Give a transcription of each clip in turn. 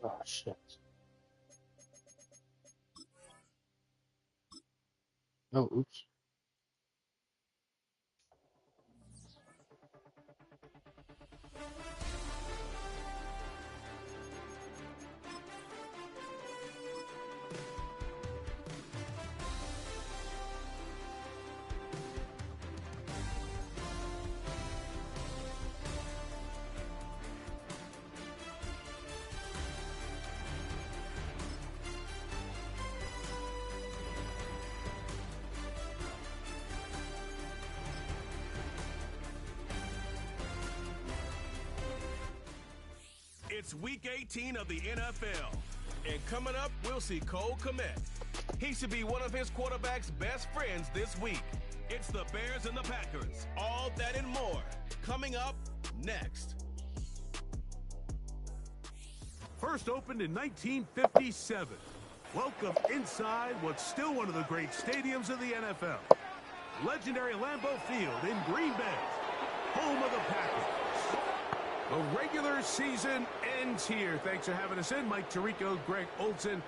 Oh, shit. Oh, oops. It's Week 18 of the NFL. And coming up, we'll see Cole Kmet. He should be one of his quarterback's best friends this week. It's the Bears and the Packers. All that and more. Coming up next. First opened in 1957. Welcome inside what's still one of the great stadiums of the NFL. Legendary Lambeau Field in Green Bay, home of the Packers. The regular season ends here. Thanks for having us in. Mike Tirico, Greg Olsen.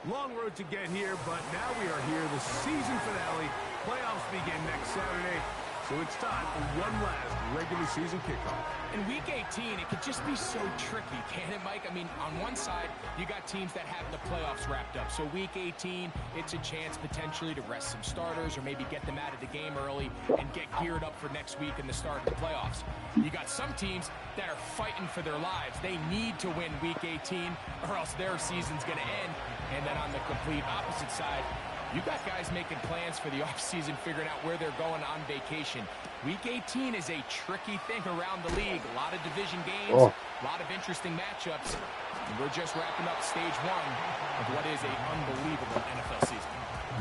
Long road to get here, but now we are here. The season finale. Playoffs begin next Saturday. So it's time for one last regular season kickoff. In Week 18, it could just be so tricky, can't it, Mike? I mean, on one side, you got teams that have the playoffs wrapped up. So Week 18, it's a chance potentially to rest some starters or maybe get them out of the game early and get geared up for next week and the start of the playoffs. You got some teams that are fighting for their lives. They need to win Week 18 or else their season's going to end. And then on the complete opposite side, you got guys making plans for the offseason, figuring out where they're going on vacation. Week 18 is a tricky thing around the league. A lot of division games, a lot of interesting matchups. And we're just wrapping up stage one of what is an unbelievable NFL season.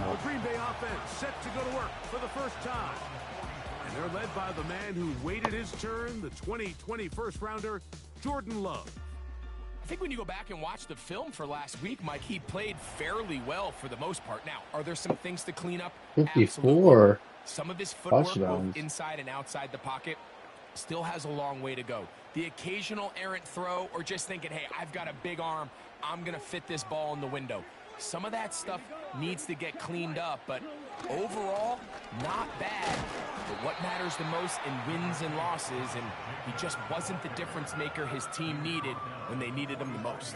The Green Bay offense set to go to work for the first time. And they're led by the man who waited his turn, the 2020 first-rounder, Jordan Love. I think when you go back and watch the film for last week, Mike, he played fairly well for the most part. Now, are there some things to clean up? 54. Absolutely. Some of his footwork, touchdowns. both inside and outside the pocket, still has a long way to go. The occasional errant throw or just thinking, hey, I've got a big arm, I'm going to fit this ball in the window. Some of that stuff needs to get cleaned up, but overall, not bad. But what matters the most in wins and losses, and he just wasn't the difference maker his team needed when they needed him the most.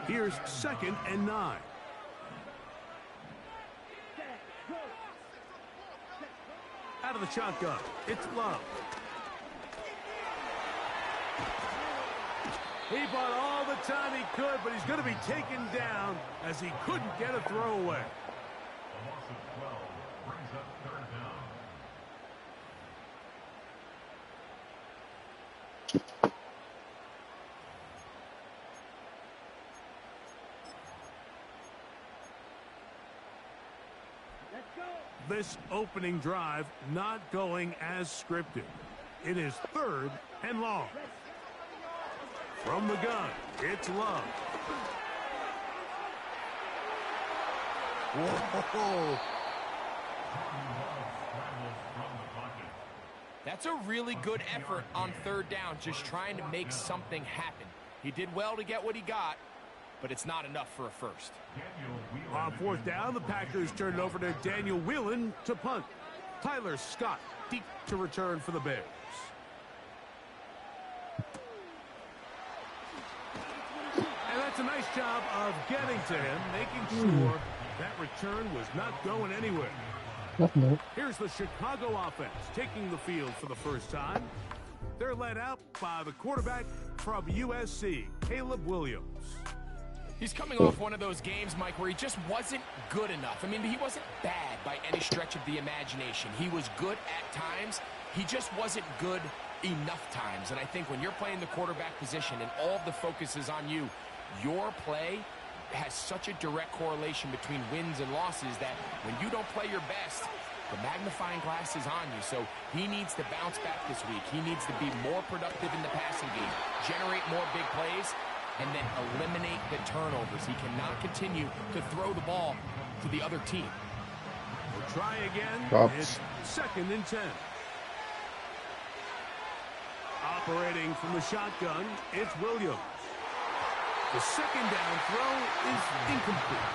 Here's 2nd and 9. Out of the shotgun, it's Love. He bought all the time he could, but he's going to be taken down as he couldn't get a throw away. This opening drive not going as scripted. It is 3rd and long. From the gun, it's Love. Whoa. That's a really good effort on 3rd down, just trying to make something happen. He did well to get what he got, but it's not enough for a first. On 4th down, the Packers turn it over to Daniel Whelan to punt. Tyler Scott deep to return for the Bears. And that's a nice job of getting to him, making sure that return was not going anywhere. Here's the Chicago offense taking the field for the first time. They're led out by the quarterback from USC, Caleb Williams. He's coming off one of those games, Mike, where he just wasn't good enough. I mean, he wasn't bad by any stretch of the imagination. He was good at times. He just wasn't good enough times. And I think when you're playing the quarterback position and all of the focus is on you, your play has such a direct correlation between wins and losses that when you don't play your best, the magnifying glass is on you. So he needs to bounce back this week. He needs to be more productive in the passing game, generate more big plays, and then eliminate the turnovers. He cannot continue to throw the ball to the other team. We'll try again. Drops. It's 2nd and 10. A Operating from the shotgun, it's Williams. The second down throw is incomplete.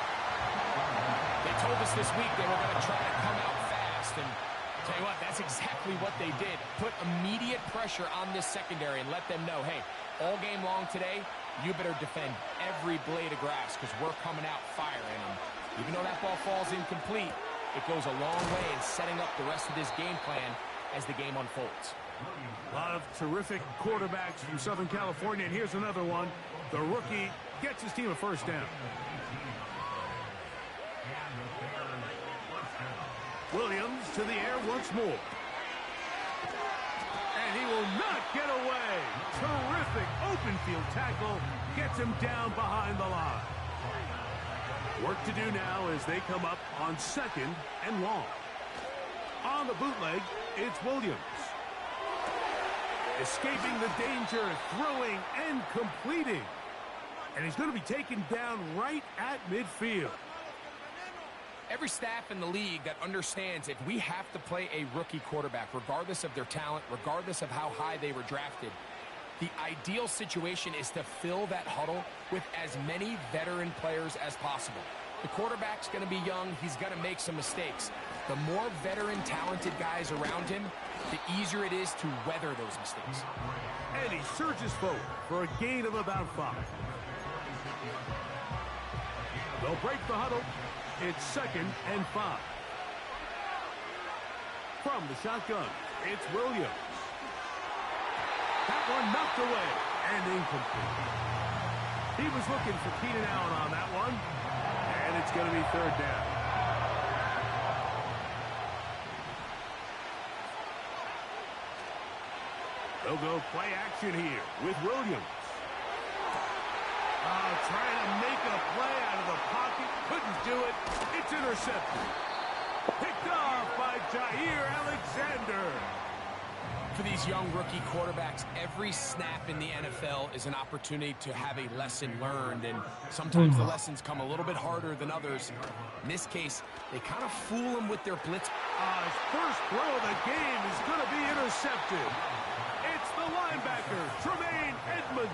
They told us this week they were going to try to come out fast, and tell you what, that's exactly what they did. Put immediate pressure on this secondary and let them know, hey, all game long today, you better defend every blade of grass because we're coming out firing. And even though that ball falls incomplete, it goes a long way in setting up the rest of this game plan as the game unfolds. A lot of terrific quarterbacks from Southern California, and here's another one. The rookie gets his team a first down. Williams to the air once more. And he will not get away. Terrific open field tackle. Gets him down behind the line. Work to do now as they come up on second and long. On the bootleg, it's Williams. Escaping the danger, throwing and completing. And he's going to be taken down right at midfield. Every staff in the league that understands if we have to play a rookie quarterback, regardless of their talent, regardless of how high they were drafted, the ideal situation is to fill that huddle with as many veteran players as possible. The quarterback's going to be young. He's going to make some mistakes. The more veteran, talented guys around him, the easier it is to weather those mistakes. And he surges forward for a gain of about 5. They'll break the huddle. It's second and 5. From the shotgun, it's Williams. That one knocked away and incomplete. He was looking for Keenan Allen on that one, and it's going to be third down. They'll go play action here with Williams. Trying to make a play out of the pocket. Couldn't do it. It's intercepted. Picked off by Jair Alexander. For these young rookie quarterbacks, every snap in the NFL is an opportunity to have a lesson learned, and sometimes the lessons come a little bit harder than others. In this case, they kind of fool them with their blitz. His first throw of the game is going to be intercepted. It's the linebacker, Tremaine Edmonds.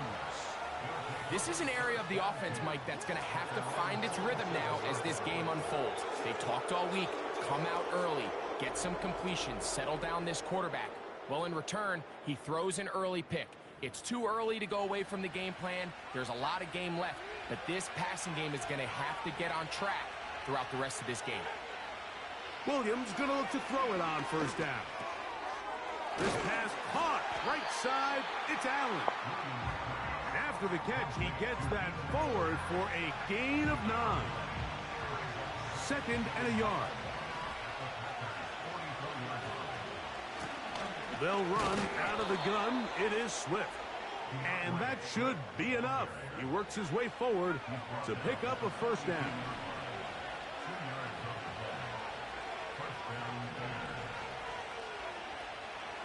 This is an area of the offense, Mike, that's going to have to find its rhythm now as this game unfolds. They talked all week, come out early, get some completions, settle down this quarterback. Well, in return, he throws an early pick. It's too early to go away from the game plan. There's a lot of game left, but this passing game is going to have to get on track throughout the rest of this game. Williams going to look to throw it on first down. This pass caught right side. It's Allen. After the catch, he gets that forward for a gain of 9. Second and a yard. They'll run out of the gun. It is Swift. And that should be enough. He works his way forward to pick up a first down.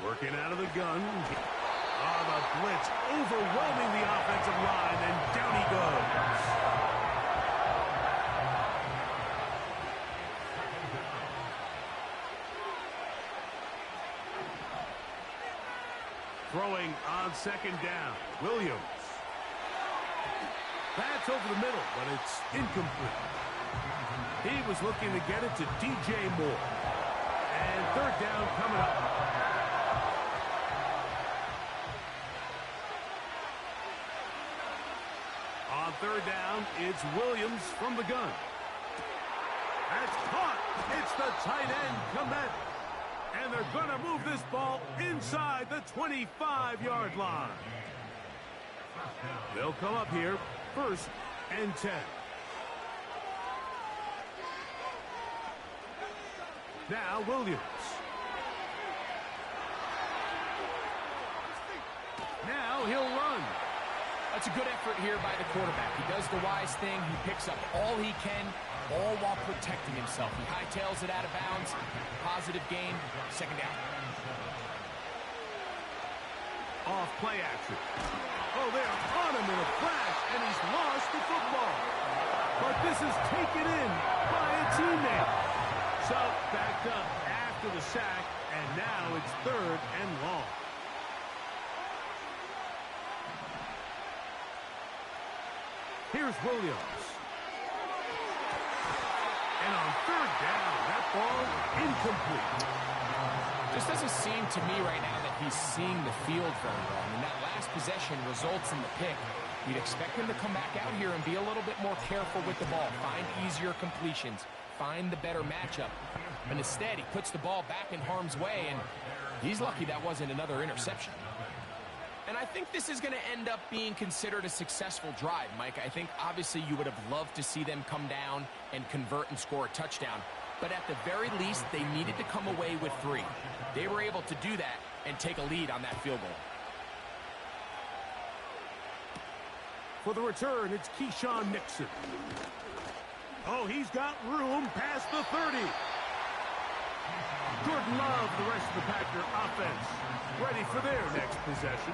Working out of the gun. The blitz overwhelming the offensive line, and down he goes. Throwing on second down, Williams. That's over the middle, but it's incomplete. He was looking to get it to DJ Moore. And third down coming up. On third down, it's Williams from the gun. That's caught. It's the tight end, Kmet. And they're going to move this ball inside the 25-yard line. They'll come up here, first and 10. Now Williams. Now he'll run. That's a good effort here by the quarterback. He does the wise thing. He picks up all he can, all while protecting himself. He hightails it out of bounds. Positive gain. Second down. Off play action. Oh, they are on him in a flash, and he's lost the football. But this is taken in by a teammate. So backed up after the sack, and now it's third and long. Here's Williams. And on third down, that ball incomplete. Just doesn't seem to me right now that he's seeing the field very well. I mean, that last possession results in the pick. You'd expect him to come back out here and be a little bit more careful with the ball, find easier completions, find the better matchup. But instead, he puts the ball back in harm's way, and he's lucky that wasn't another interception. And I think this is going to end up being considered a successful drive, Mike. I think obviously you would have loved to see them come down and convert and score a touchdown. But at the very least, they needed to come away with 3. They were able to do that and take a lead on that field goal. For the return, it's Keyshawn Nixon. Oh, he's got room past the 30. Jordan Love, the rest of the Packer offense, ready for their next possession.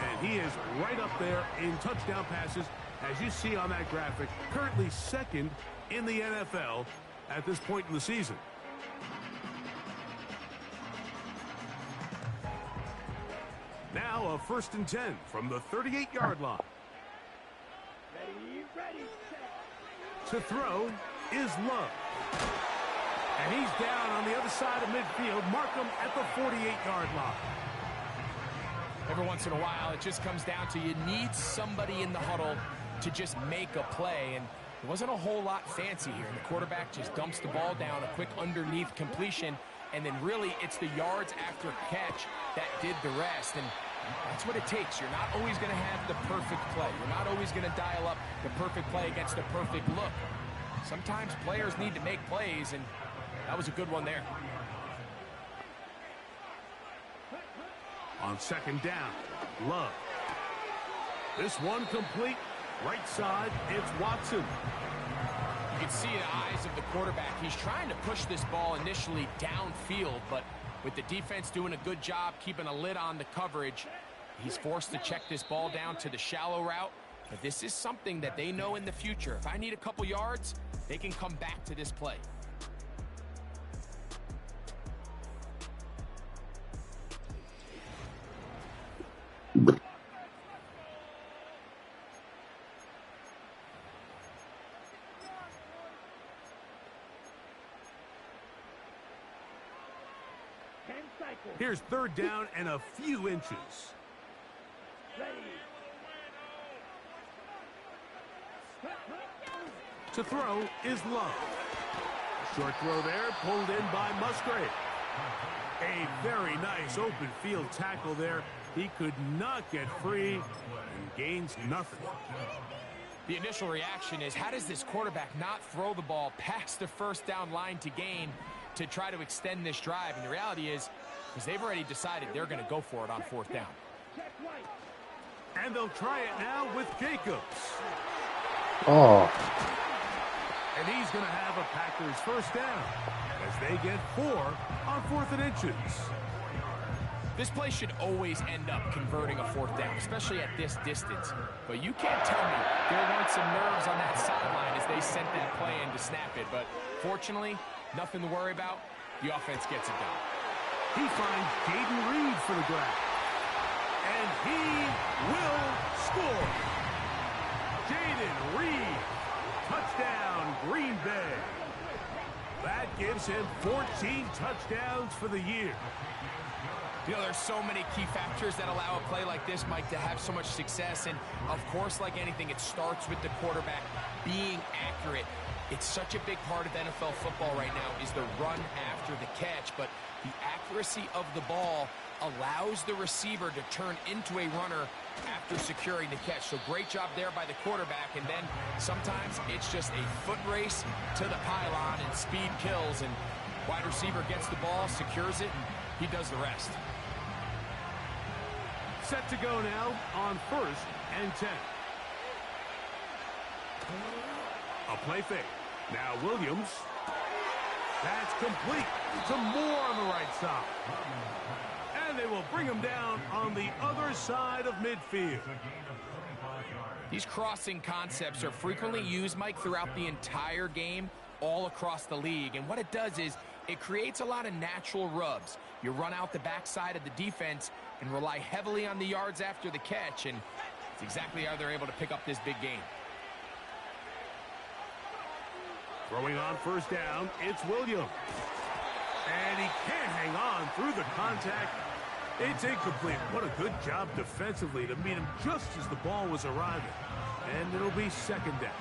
And he is right up there in touchdown passes, as you see on that graphic, currently second in the NFL at this point in the season. Now a 1st and 10 from the 38-yard line. Ready. To throw is Love. And he's down on the other side of midfield. Mark him at the 48-yard line. Every once in a while, it just comes down to you need somebody in the huddle to just make a play. And it wasn't a whole lot fancy here. The quarterback just dumps the ball down, a quick underneath completion, and then really it's the yards after catch that did the rest. And that's what it takes. You're not always going to have the perfect play. You're not always going to dial up the perfect play against the perfect look. Sometimes players need to make plays, and that was a good one there. On 2nd down, Love. This one complete. Right side, it's Watson. You can see the eyes of the quarterback. He's trying to push this ball initially downfield, but with the defense doing a good job keeping a lid on the coverage, he's forced to check this ball down to the shallow route. But this is something that they know in the future. If I need a couple yards, they can come back to this play. Here's 3rd down and a few inches. To throw is Love. Short throw there, pulled in by Musgrave. A very nice open field tackle there. He could not get free and gains nothing. The initial reaction is, how does this quarterback not throw the ball past the 1st down line to gain to try to extend this drive? And the reality is, because they've already decided they're going to go for it on 4th down. And they'll try it now with Jacobs. Oh. And he's going to have a Packers 1st down as they get 4 on 4th and inches. This play should always end up converting a 4th down, especially at this distance. But you can't tell me there weren't some nerves on that sideline as they sent that play in to snap it. But fortunately, nothing to worry about. The offense gets it done. He finds Jaden Reed for the grab. And he will score. Jaden Reed. Touchdown, Green Bay. That gives him 14 touchdowns for the year. You know, there's so many key factors that allow a play like this, Mike, to have so much success. And, of course, like anything, it starts with the quarterback being accurate. It's such a big part of NFL football right now is the run after the catch. But the accuracy of the ball allows the receiver to turn into a runner after securing the catch. So great job there by the quarterback. And then sometimes it's just a foot race to the pylon and speed kills. And wide receiver gets the ball, secures it, and he does the rest. Set to go now on 1st and 10. A play fake. Now Williams. That's complete to Moore on the right side. And they will bring him down on the other side of midfield. These crossing concepts are frequently used, Mike, throughout the entire game, all across the league. And what it does is it creates a lot of natural rubs. You run out the backside of the defense and rely heavily on the yards after the catch, and it's exactly how they're able to pick up this big game. Throwing on first down, it's Williams. And he can't hang on through the contact. It's incomplete. What a good job defensively to meet him just as the ball was arriving. And it'll be second down.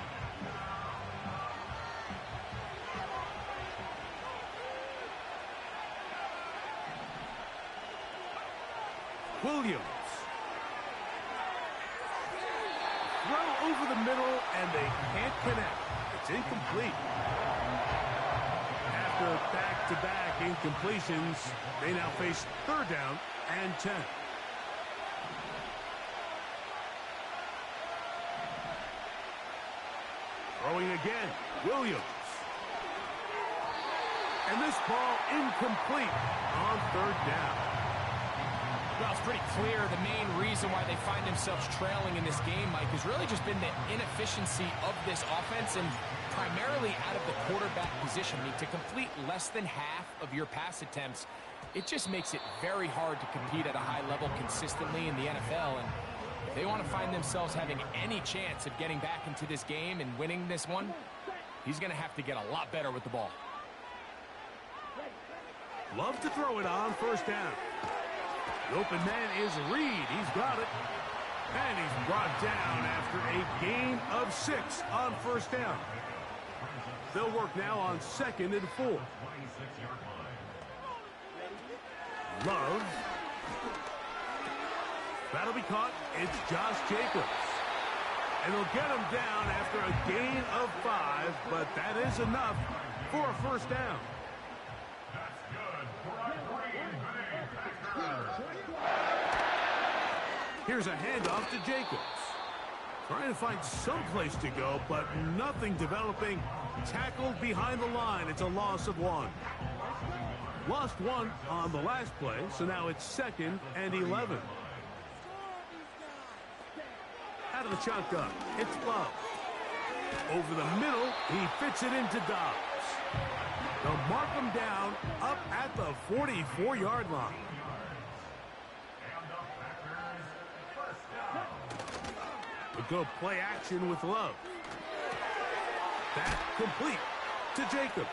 Williams. Throw over the middle, and they can't connect. It's incomplete. After back-to-back incompletions, they now face third down and 10. Throwing again, Williams. And this ball incomplete on third down. Well, it's pretty clear the main reason why they find themselves trailing in this game, Mike, has really just been the inefficiency of this offense and primarily out of the quarterback position. I mean, to complete less than half of your pass attempts, it just makes it very hard to compete at a high level consistently in the NFL. And if they want to find themselves having any chance of getting back into this game and winning this one, he's going to have to get a lot better with the ball. Love to throw it on first down. The open man is Reed. He's got it. And he's brought down after a gain of 6 on first down. They'll work now on 2nd and 4. Love. That'll be caught. It's Josh Jacobs. And they'll get him down after a gain of 5, but that is enough for a first down. Here's a handoff to Jacobs. Trying to find some place to go, but nothing developing. Tackled behind the line. It's a loss of 1. Lost 1 on the last play, so now it's 2nd and 11. Out of the shotgun, it's Love. Over the middle, he fits it into Dobbs. They'll mark him down up at the 44-yard line. We'll go play action with Love. That complete to Jacobs.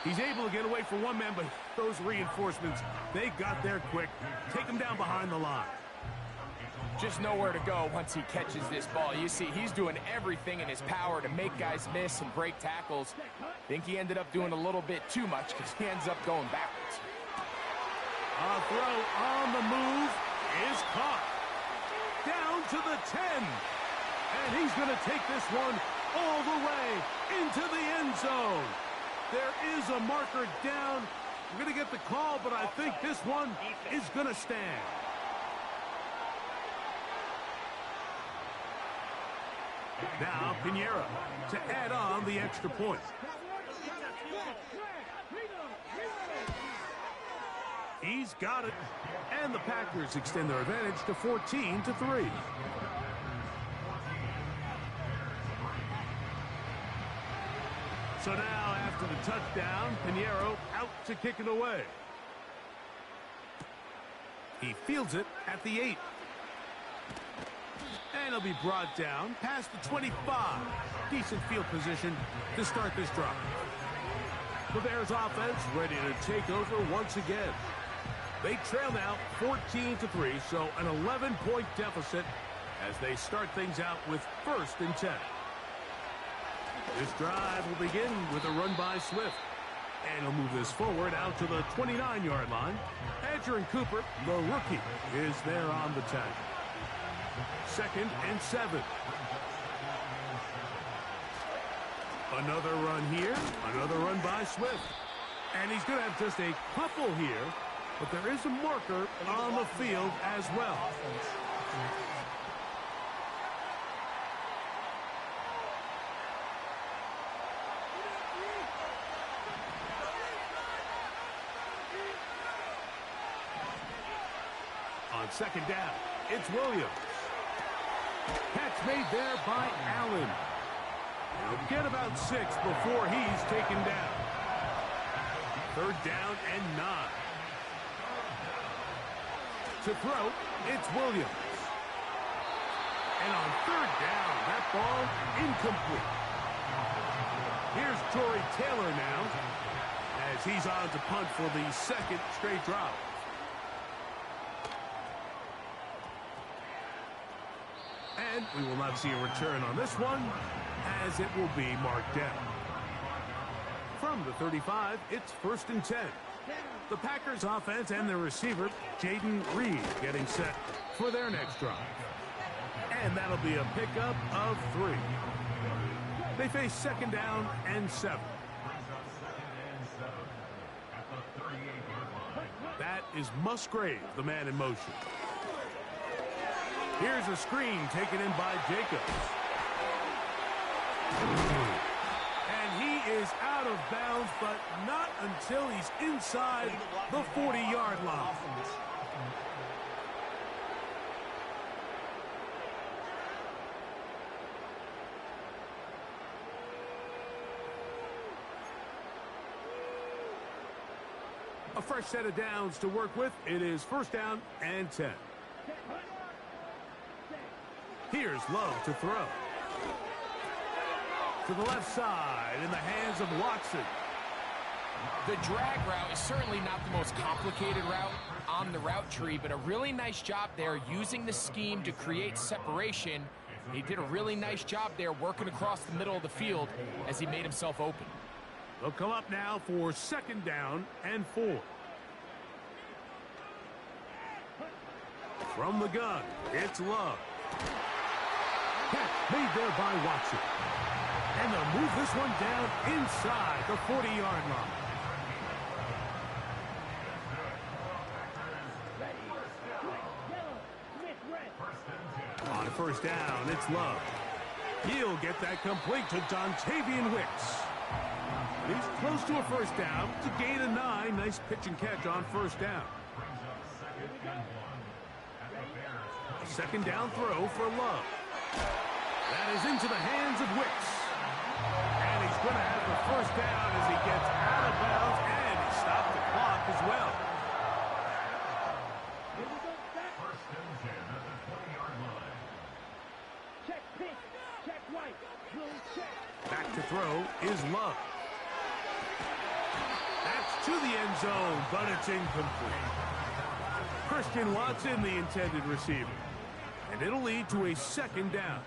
He's able to get away for one man, but those reinforcements, they got there quick. Take him down behind the line. Just nowhere to go once he catches this ball. You see, he's doing everything in his power to make guys miss and break tackles. Think he ended up doing a little bit too much because he ends up going backwards. A throw on the move is caught. Down to the 10. And he's going to take this one all the way into the end zone. There is a marker down. We're going to get the call, but I think this one is going to stand. Now Pinheiro to add on the extra point. He's got it. And the Packers extend their advantage to 14-3. So now, after the touchdown, Pinheiro out to kick it away. He fields it at the 8. And he'll be brought down past the 25. Decent field position to start this drive. The Bears offense ready to take over once again. They trail now 14-3, so an 11-point deficit as they start things out with 1st and 10. This drive will begin with a run by Swift. And he'll move this forward out to the 29-yard line. Adrian Cooper, the rookie, is there on the 10. 2nd and 7. Another run here. Another run by Swift. And he's going to have just a couple here. But there is a marker on the field as well. On 2nd down, it's Williams. Catch made there by Allen. He'll get about 6 before he's taken down. 3rd down and 9. To throw, it's Williams. And on 3rd down, that ball incomplete. Here's Tory Taylor now, as he's on to punt for the second straight drive. And we will not see a return on this one, as it will be marked down. From the 35, it's 1st and 10. The Packers offense and their receiver, Jaden Reed, getting set for their next drive. And that'll be a pickup of 3. They face 2nd down and 7. That is Musgrave, the man in motion. Here's a screen taken in by Jacobs. And he is out of bounds, but not until he's inside the 40-yard line. A fresh set of downs to work with. It is 1st down and 10. Here's Love to throw. To the left side in the hands of Watson. The drag route is certainly not the most complicated route on the route tree, but a really nice job there using the scheme to create separation. He did a really nice job there working across the middle of the field as he made himself open. They'll come up now for 2nd down and 4. From the gun, it's Love. Catch made there by Watson. And they'll move this one down inside the 40-yard line. On 1st down, it's Love. He'll get that complete to Dontavian Wicks. He's close to a 1st down to gain a 9. Nice pitch and catch on 1st down. A 2nd down throw for Love. That is into the hands of Wicks. And he's going to have the 1st down as he gets out of bounds, and he stopped the clock as well. Back to throw is Love. That's to the end zone, but it's incomplete. Christian Watson, the intended receiver. And it'll lead to a 2nd down.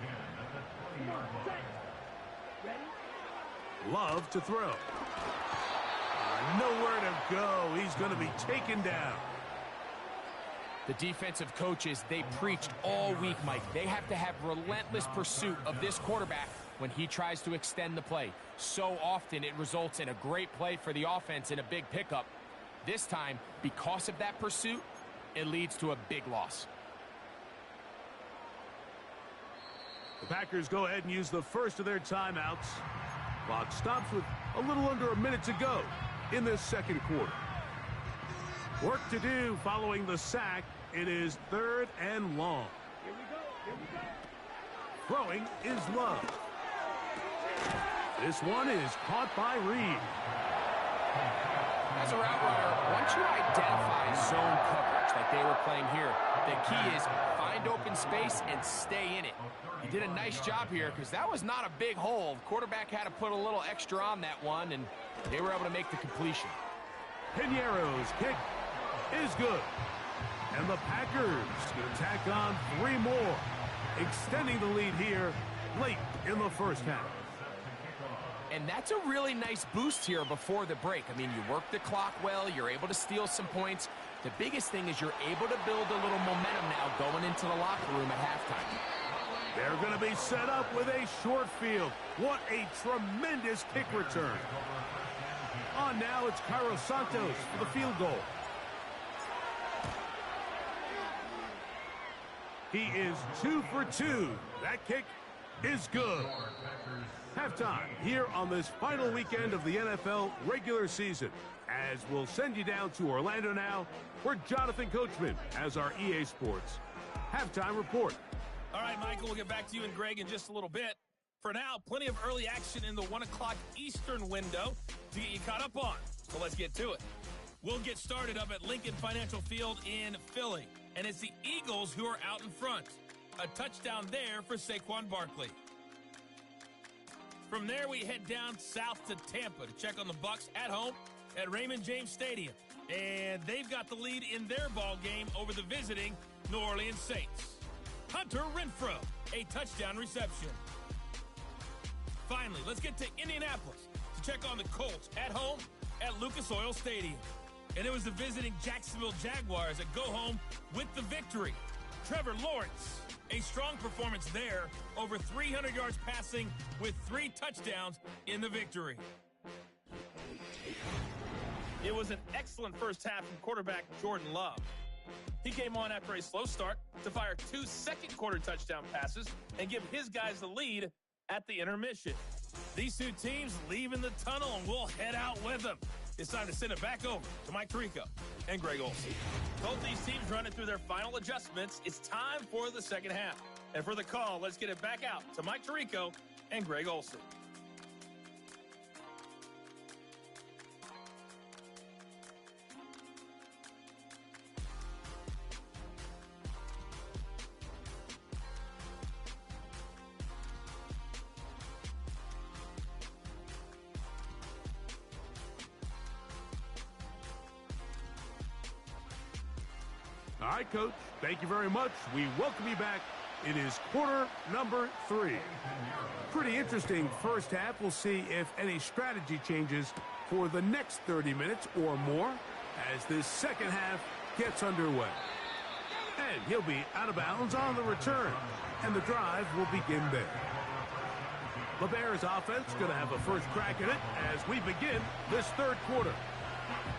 Love to throw. Nowhere to go. He's going to be taken down. The defensive coaches, they preached all week, Mike. They have to have relentless pursuit of this quarterback when he tries to extend the play. So often it results in a great play for the offense and a big pickup. This time, because of that pursuit, it leads to a big loss. The Packers go ahead and use the first of their timeouts. Clock stops with a little under a minute to go in this 2nd quarter. Work to do following the sack. It is 3rd and long. Here we go. Throwing is Love. This one is caught by Reed. As a route runner, once you identify zone coverage like they were playing here, the key is find open space and stay in it. He did a nice job here because that was not a big hole. The quarterback had to put a little extra on that one, and they were able to make the completion. Piñeiro's kick is good. And the Packers going to tack on 3 more, extending the lead here late in the 1st half. And that's a really nice boost here before the break. I mean, you work the clock well, you're able to steal some points. The biggest thing is you're able to build a little momentum now going into the locker room at halftime. They're going to be set up with a short field. What a tremendous kick return. On now, it's Cairo Santos for the field goal. He is 2 for 2. That kick is good. Halftime here on this final weekend of the NFL regular season, as we'll send you down to Orlando now, where Jonathan Coachman has our EA Sports halftime report. All right, Michael, we'll get back to you and Greg in just a little bit. For now, plenty of early action in the 1 o'clock Eastern window to get you caught up on. So let's get to it. We'll get started up at Lincoln Financial Field in Philly. And it's the Eagles who are out in front. A touchdown there for Saquon Barkley. From there, we head down south to Tampa to check on the Bucs at home at Raymond James Stadium. And they've got the lead in their ball game over the visiting New Orleans Saints. Hunter Renfrow, a touchdown reception. Finally, let's get to Indianapolis to check on the Colts at home at Lucas Oil Stadium. And it was the visiting Jacksonville Jaguars that go home with the victory. Trevor Lawrence, a strong performance there, over 300 yards passing with 3 touchdowns in the victory. It was an excellent first half from quarterback Jordan Love. He came on after a slow start to fire 2 second-quarter touchdown passes and give his guys the lead at the intermission. These two teams leave in the tunnel, and we'll head out with them. It's time to send it back over to Mike Tirico and Greg Olsen. Both these teams running through their final adjustments. It's time for the second half. And for the call, let's get it back out to Mike Tirico and Greg Olsen. All right, Coach, thank you very much. We welcome you back. It is quarter number 3. Pretty interesting first half. We'll see if any strategy changes for the next 30 minutes or more as this second half gets underway. And he'll be out of bounds on the return, and the drive will begin there. The Bears offense going to have a first crack at it as we begin this third quarter.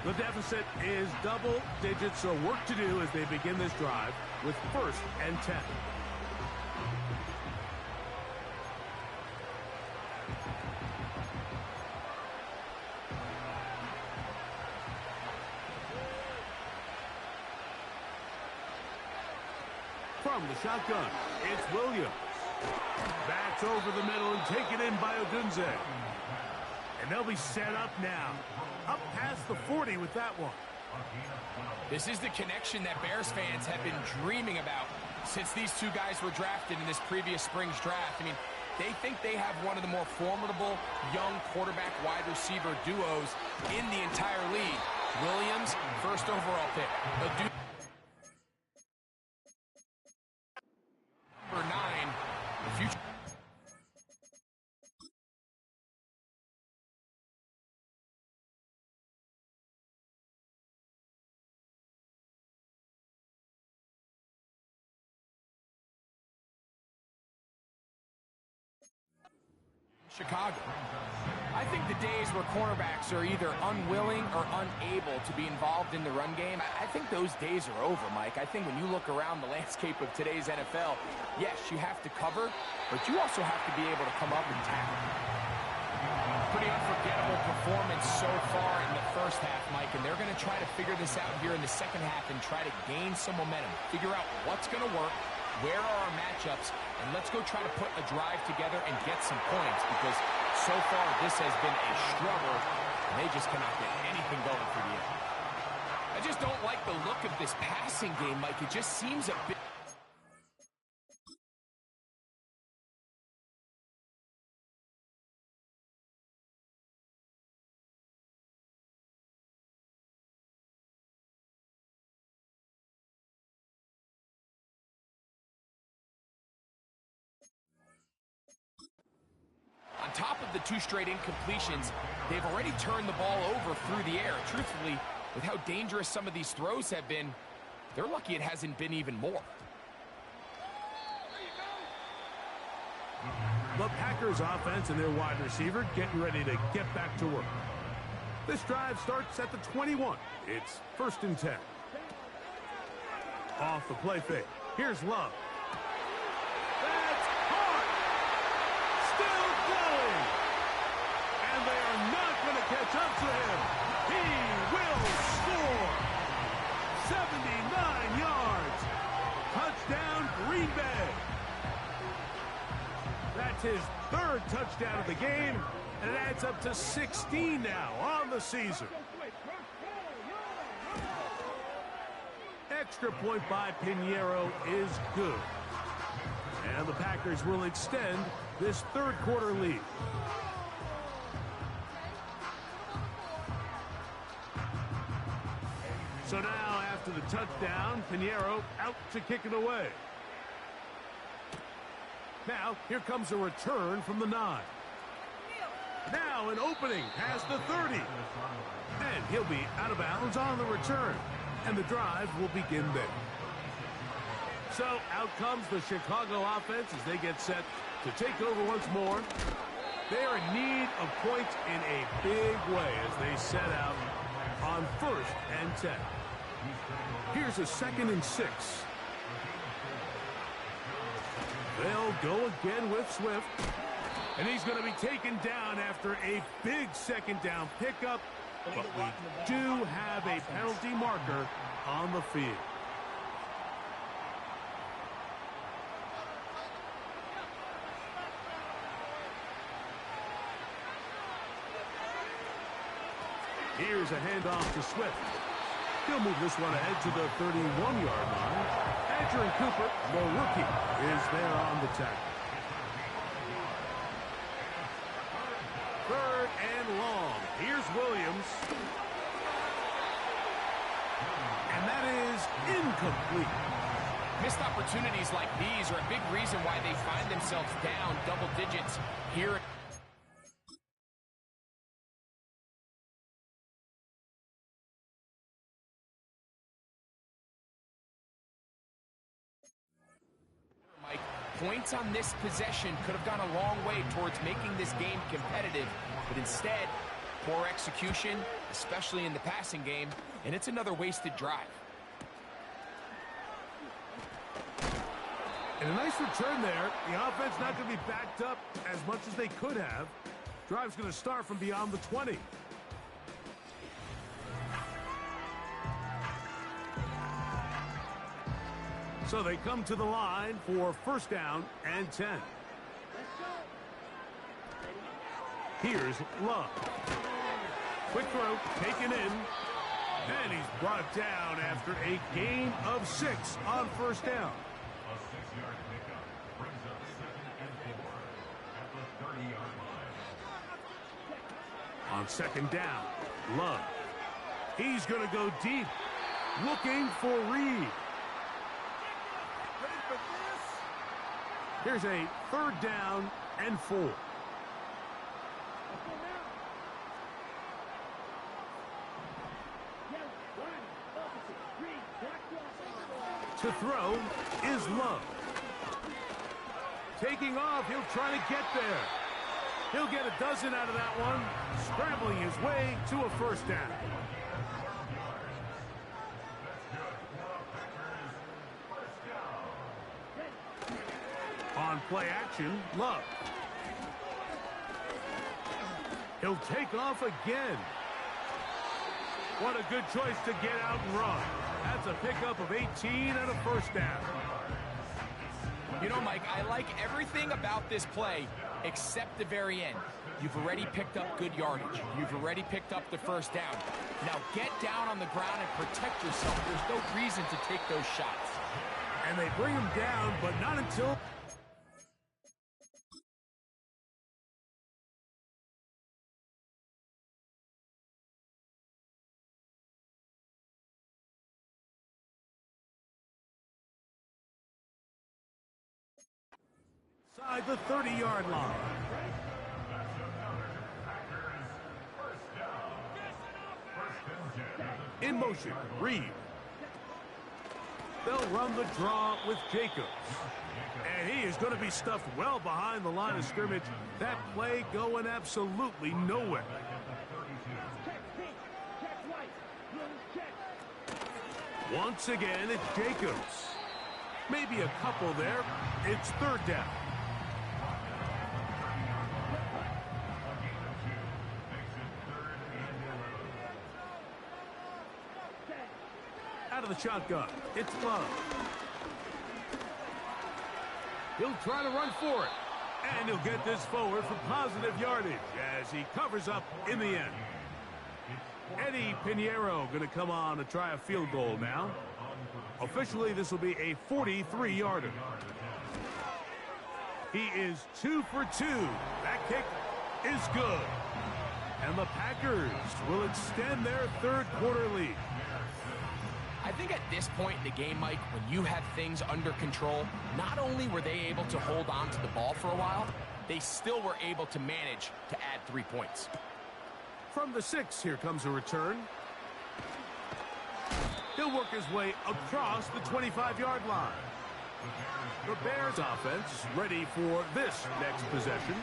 The deficit is double digits, so work to do as they begin this drive with 1st and 10. From the shotgun, it's Williams. Backs over the middle and taken in by Odunze. And they'll be set up now. Up past the 40 with that one. This is the connection that Bears fans have been dreaming about since these two guys were drafted in this previous spring's draft. I mean, they think they have one of the more formidable young quarterback-wide receiver duos in the entire league. Williams, 1st overall pick. Number 9, the future. Chicago. I think the days where cornerbacks are either unwilling or unable to be involved in the run game, I think those days are over, Mike. I think when you look around the landscape of today's NFL, yes, you have to cover, but you also have to be able to come up and tackle. Pretty unforgettable performance so far in the first half, Mike, and they're going to try to figure this out here in the second half and try to gain some momentum, figure out what's going to work, where are our matchups, and let's go try to put a drive together and get some points, because so far this has been a struggle, and they just cannot get anything going for the end. I just don't like the look of this passing game, Mike. It just seems a bit... On top of the 2 straight incompletions, they've already turned the ball over through the air. Truthfully, with how dangerous some of these throws have been, they're lucky it hasn't been even more. The Packers offense and their wide receiver getting ready to get back to work. This drive starts at the 21. It's 1st and 10. Off the play fake. Here's Love. That's caught. Still going. And they are not going to catch up to him. He will score. 79 yards. Touchdown, Green Bay. That's his 3rd touchdown of the game, and it adds up to 16 now on the season. Extra point by Pinheiro is good. And the Packers will extend this third quarter lead. So now, after the touchdown, Pinheiro out to kick it away. Now, here comes a return from the 9. Now an opening past the 30. And he'll be out of bounds on the return. And the drive will begin there. So out comes the Chicago offense as they get set to take over once more. They are in need of points in a big way as they set out on 1st and 10. Here's a 2nd and 6. They'll go again with Swift. And he's going to be taken down after a big 2nd down pickup. But we do have a penalty marker on the field. Here's a handoff to Swift. He'll move this one ahead to the 31-yard line. Andrew Cooper, the rookie, is there on the tackle. 3rd and long. Here's Williams. And that is incomplete. Missed opportunities like these are a big reason why they find themselves down double digits here. Mike, points on this possession could have gone a long way towards making this game competitive, but instead, poor execution, especially in the passing game, and it's another wasted drive. And a nice return there. The offense not going to be backed up as much as they could have. Drive's going to start from beyond the 20. So they come to the line for 1st down and 10. Here's Love. Quick throw, taken in. And he's brought down after a gain of 6 on 1st down. A 6-yard pickup brings up 2nd and 4 at the 30-yard line. On 2nd down, Love. He's going to go deep, looking for Reed. Here's a 3rd down and 4. To throw is Love. Taking off, he'll try to get there. He'll get a dozen out of that one, scrambling his way to a 1st down. On play action, Love. He'll take off again. What a good choice to get out and run. That's a pickup of 18 and a 1st down. You know, Mike, I like everything about this play except the very end. You've already picked up good yardage. You've already picked up the 1st down. Now get down on the ground and protect yourself. There's no reason to take those shots. And they bring him down, but not until... Inside the 30-yard line. In motion, Reed. They'll run the draw with Jacobs. And he is going to be stuffed well behind the line of scrimmage. That play going absolutely nowhere. Once again, it's Jacobs. Maybe a couple there. It's 3rd down. Out of the shotgun, it's Love. He'll try to run for it. And he'll get this forward for positive yardage as he covers up in the end. Eddie Pinheiro going to come on to try a field goal now. Officially, this will be a 43-yarder. He is 2 for 2. That kick is good. And the Packers will extend their third quarter lead. I think at this point in the game, Mike, when you have things under control, not only were they able to hold on to the ball for a while, they still were able to manage to add 3 points. From the 6, here comes a return. He'll work his way across the 25-yard line. The Bears offense ready for this next possession.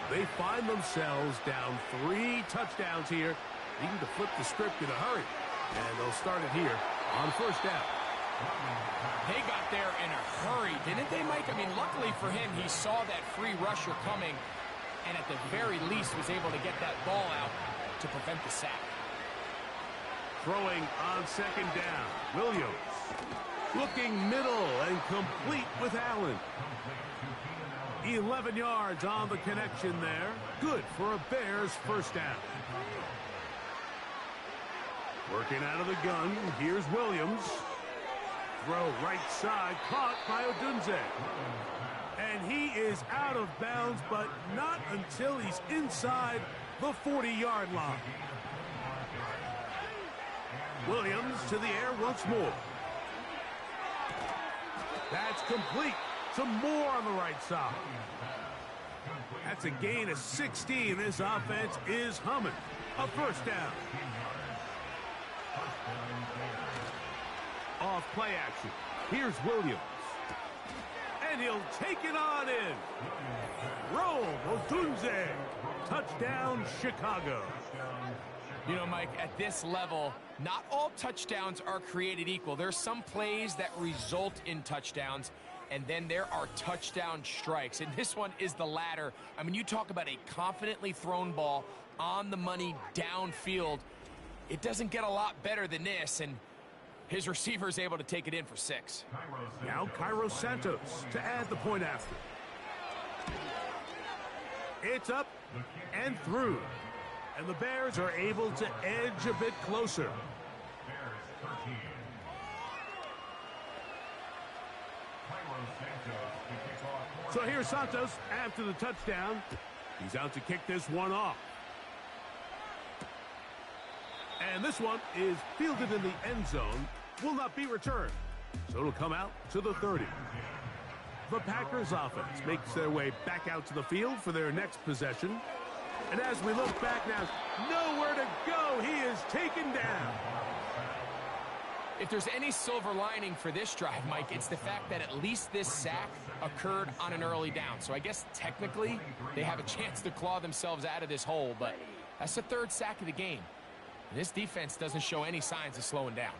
They find themselves down 3 touchdowns here, needing to flip the script in a hurry. And they'll start it here on first down. They got there in a hurry, didn't they, Mike? I mean, luckily for him, he saw that free rusher coming, and at the very least was able to get that ball out to prevent the sack. Throwing on second down, Williams. Looking middle and complete with Allen. 11 yards on the connection there. Good for a Bears first down. Working out of the gun, here's Williams. Throw right side, caught by Odunze. And he is out of bounds, but not until he's inside the 40-yard line. Williams to the air once more. That's complete. Some more on the right side. That's a gain of 16. This offense is humming. A first down. Off play action. Here's Williams. And he'll take it on in. Roll, Odunze. Touchdown, Chicago. You know, Mike, at this level, not all touchdowns are created equal. There's some plays that result in touchdowns, and then there are touchdown strikes. And this one is the latter. I mean, you talk about a confidently thrown ball on the money downfield. It doesn't get a lot better than this, and his receiver is able to take it in for 6. Now Cairo Santos to add the point after. It's up and through. And the Bears are able to edge a bit closer. Bears 13. Cairo Santos to kick off. So here's Santos after the touchdown. He's out to kick this one off. And this one is fielded in the end zone. Will not be returned. So it'll come out to the 30. The Packers offense makes their way back out to the field for their next possession. And as we look back now, nowhere to go. He is taken down. If there's any silver lining for this drive, Mike, it's the fact that at least this sack occurred on an early down. So I guess technically they have a chance to claw themselves out of this hole, but that's the 3rd sack of the game. And this defense doesn't show any signs of slowing down.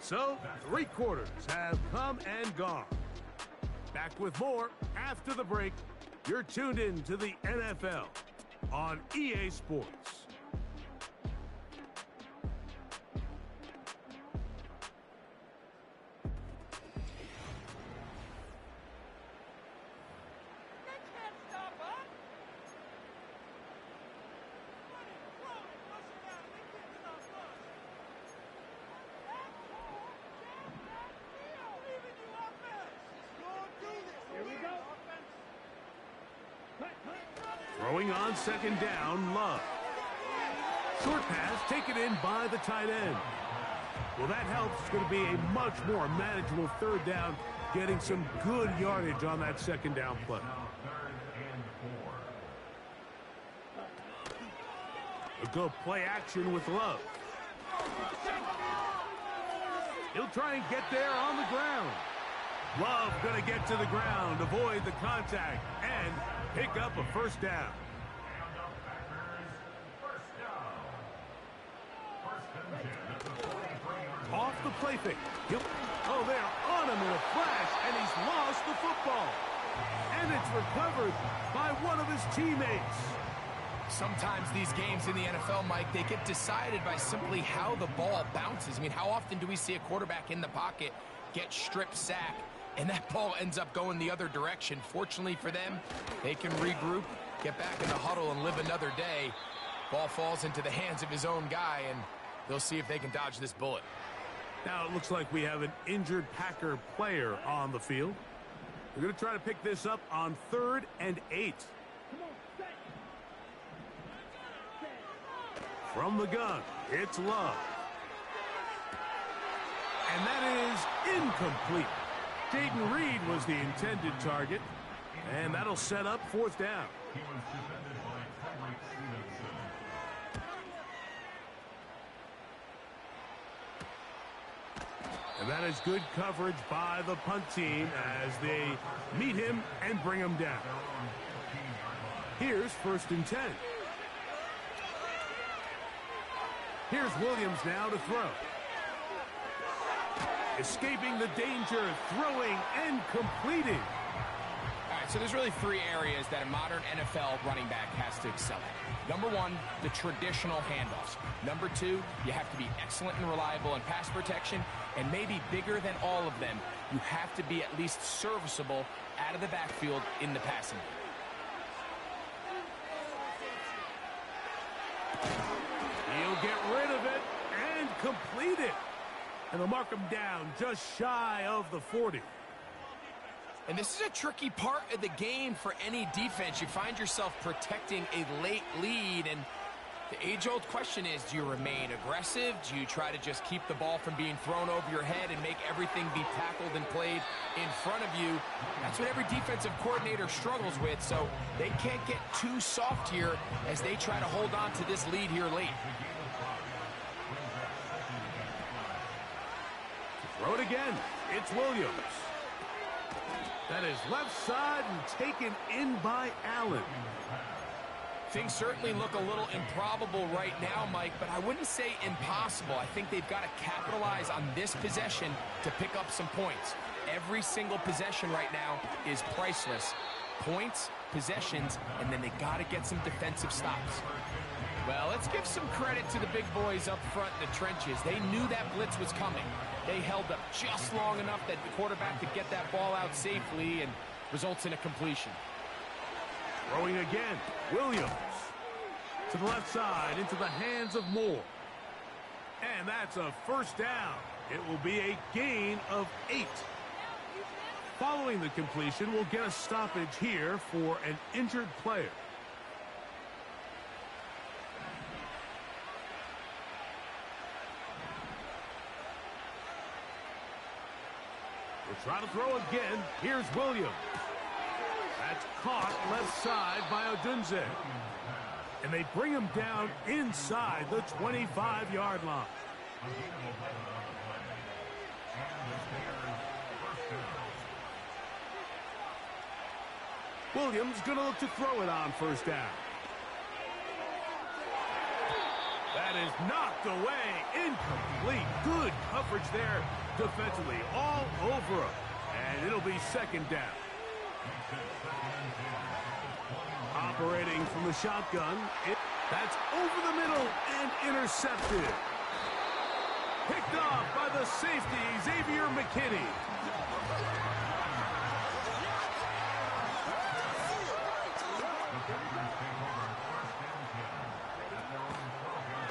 So 3 quarters have come and gone. Back with more after the break. You're tuned in to the NFL on EA Sports. Throwing on second down, Love. Short pass taken in by the tight end. Well, that helps. It's going to be a much more manageable 3rd down, getting some good yardage on that second down play. A good play action with Love. He'll try and get there on the ground. Love going to get to the ground, avoid the contact, and pick up a first down. Off the play fake. Oh, they're on him in a flash, and he's lost the football. And it's recovered by one of his teammates. Sometimes these games in the NFL, Mike, they get decided by simply how the ball bounces. I mean, how often do we see a quarterback in the pocket get strip sack, and that ball ends up going the other direction? Fortunately for them, they can regroup, get back in the huddle, and live another day. Ball falls into the hands of his own guy, and they'll see if they can dodge this bullet. Now it looks like we have an injured Packer player on the field. We're going to try to pick this up on 3rd and 8. From the gun, it's Love. And that is incomplete. Jayden Reed was the intended target, and that'll set up 4th down. He was defended by Tyreek Stevenson. And that is good coverage by the punt team as they meet him and bring him down. Here's 1st and 10. Here's Williams now to throw. Escaping the danger, throwing and completing. All right, so there's really 3 areas that a modern NFL running back has to excel at. Number 1, the traditional handoffs. Number 2, you have to be excellent and reliable in pass protection. And maybe bigger than all of them, you have to be at least serviceable out of the backfield in the passing game. He'll get rid of it and complete it. And they'll mark him down just shy of the 40. And this is a tricky part of the game for any defense. You find yourself protecting a late lead, and the age-old question is, do you remain aggressive? Do you try to just keep the ball from being thrown over your head and make everything be tackled and played in front of you? That's what every defensive coordinator struggles with, so they can't get too soft here as they try to hold on to this lead here late. Throw it again. It's Williams. That is left side and taken in by Allen. Things certainly look a little improbable right now, Mike, but I wouldn't say impossible. I think they've got to capitalize on this possession to pick up some points. Every single possession right now is priceless. Points, possessions, and then they got to get some defensive stops. Well, let's give some credit to the big boys up front in the trenches. They knew that blitz was coming. They held up just long enough that the quarterback could get that ball out safely and results in a completion. Throwing again, Williams. To the left side, into the hands of Moore. And that's a 1st down. It will be a gain of 8. Following the completion, we'll get a stoppage here for an injured player. We'll try to throw again. Here's Williams. That's caught left side by Odunze. And they bring him down inside the 25-yard line. Williams going to look to throw it on 1st down. That is knocked away. Incomplete. Good coverage there defensively. All over him. And it'll be 2nd down. Operating from the shotgun. That's over the middle and intercepted. Picked off by the safety, Xavier McKinney.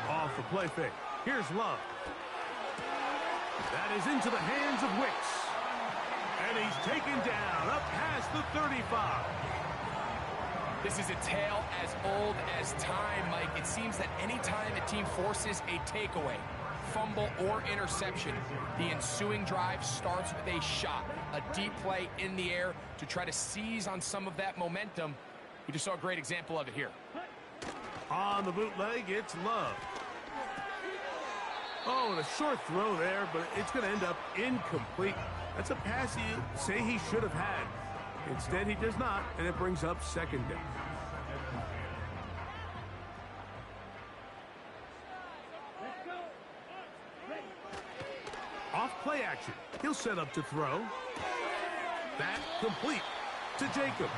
Off the play fake. Here's Love. That is into the hands of Wicks. And he's taken down up past the 35. This is a tale as old as time, Mike. It seems that any time a team forces a takeaway, fumble, or interception, the ensuing drive starts with a shot, a deep play in the air to try to seize on some of that momentum. We just saw a great example of it here. On the bootleg, it's Love. Oh, and a short throw there, but it's going to end up incomplete. That's a pass you say he should have had. Instead, he does not, and it brings up 2nd down. Off play action. He'll set up to throw. That complete to Jacobs.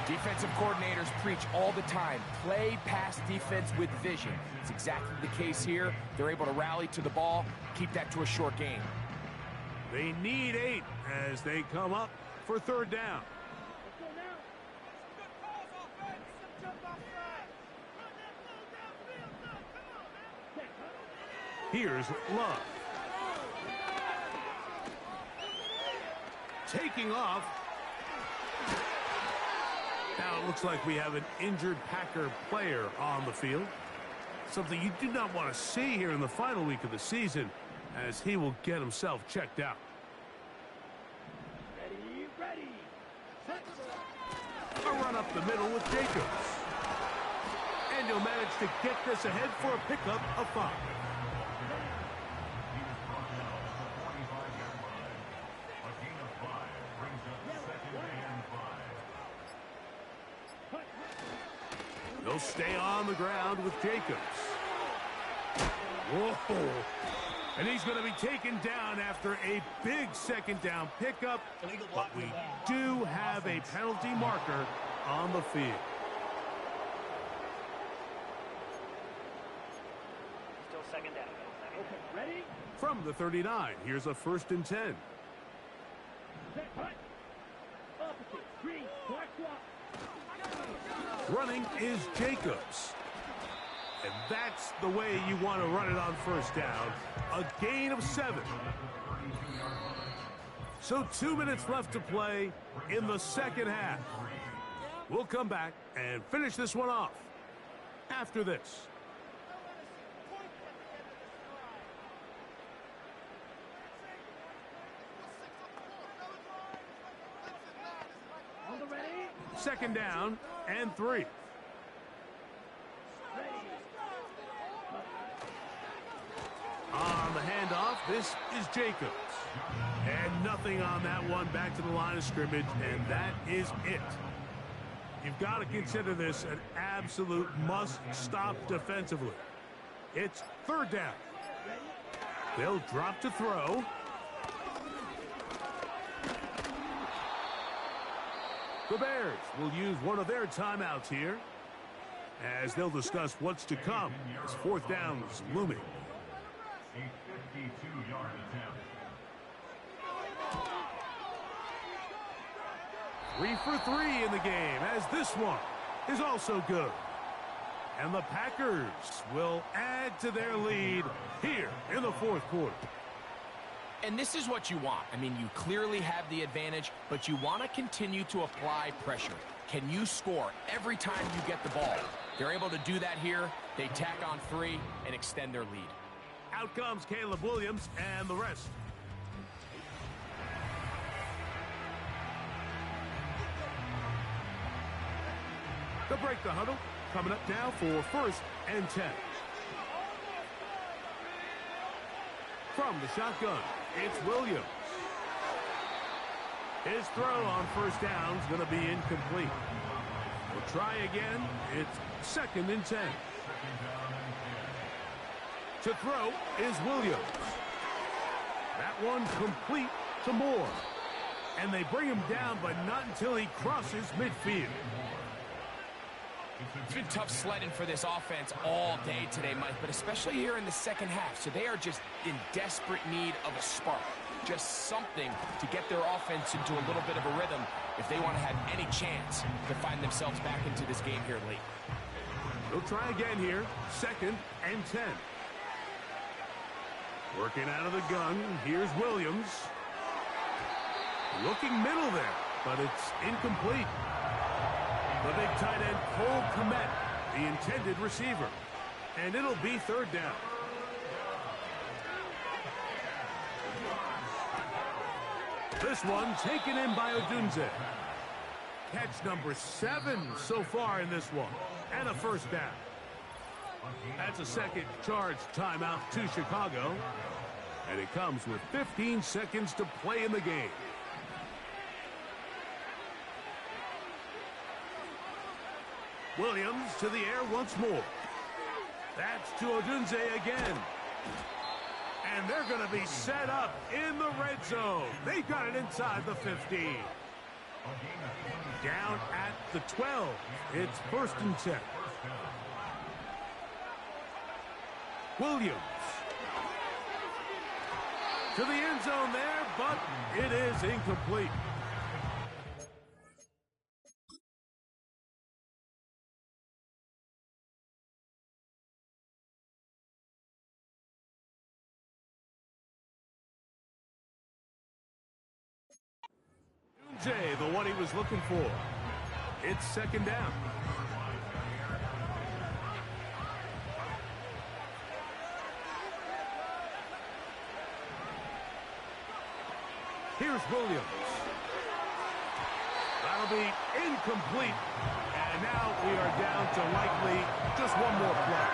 Defensive coordinators preach all the time, play pass defense with vision. It's exactly the case here. They're able to rally to the ball, keep that to a short gain. They need 8 as they come up for 3rd down. Here's Love. taking off. Now it looks like we have an injured Packer player on the field. Something you do not want to see here in the final week of the season, as he will get himself checked out. Ready. A run up the middle with Jacobs. And he'll manage to get this ahead for a pickup of 5. He was brought down at the 45-yard line. A gain of 5 brings up 2nd and 5. They'll stay on the ground with Jacobs. Whoa! And he's going to be taken down after a big 2nd down pickup. But we do have a penalty marker on the field. Still 2nd down. Okay, ready? From the 39, here's a 1st and 10. Set, hut. Opposite, green, black swap. Running is Jacobs. And that's the way you want to run it on 1st down. A gain of 7. So 2 minutes left to play in the 2nd half. We'll come back and finish this one off after this. On the ready? 2nd down and 3. On the handoff, this is Jacobs. And nothing on that one, back to the line of scrimmage, and that is it. You've got to consider this an absolute must-stop defensively. It's 3rd down. They'll drop to throw. The Bears will use one of their timeouts here, as they'll discuss what's to come as 4th down is looming. A 52-yard attempt. 3 for 3 in the game, as this one is also good. And the Packers will add to their lead here in the 4th quarter. And this is what you want. I mean, you clearly have the advantage, but you want to continue to apply pressure. Can you score every time you get the ball? They're able to do that here. They tack on 3 and extend their lead. Out comes Caleb Williams and the rest. They'll break the huddle. Coming up now for 1st and 10. From the shotgun, it's Williams. His throw on 1st down is going to be incomplete. We'll try again. It's 2nd and 10. To throw is Williams. That one complete to Moore. And they bring him down, but not until he crosses midfield. It's been tough sledding for this offense all day today, Mike, but especially here in the 2nd half. So they are just in desperate need of a spark. Just something to get their offense into a little bit of a rhythm if they want to have any chance to find themselves back into this game here late. They'll try again here. 2nd and 10. Working out of the gun, here's Williams. Looking middle there, but it's incomplete. The big tight end, Cole Kmet, the intended receiver. And it'll be 3rd down. This one taken in by Odunze. Catch number 7 so far in this one. And a 1st down. That's a 2nd charge timeout to Chicago. And it comes with 15 seconds to play in the game. Williams to the air once more. That's to Odunze again. And they're going to be set up in the red zone. They got it inside the 15. Down at the 12. It's 1st and 10. Williams. To the end zone there, but it is incomplete. OBJ, the one he was looking for. It's second down. Here's Williams. That'll be incomplete. And now we are down to likely just one more play.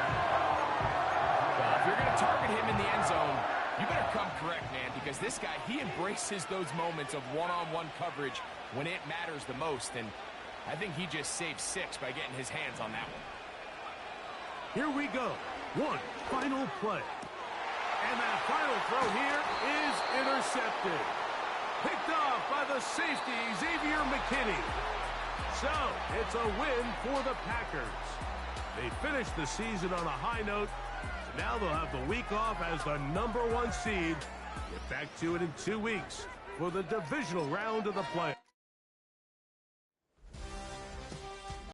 Well, if you're going to target him in the end zone, you better come correct, man, because this guy, he embraces those moments of one-on-one coverage when it matters the most, and I think he just saved 6 by getting his hands on that one. Here we go. One final play. And that final throw here is intercepted. Picked off by the safety, Xavier McKinney. So, it's a win for the Packers. They finished the season on a high note. Now they'll have the week off as the #1 seed. Get back to it in 2 weeks for the divisional round of the playoffs.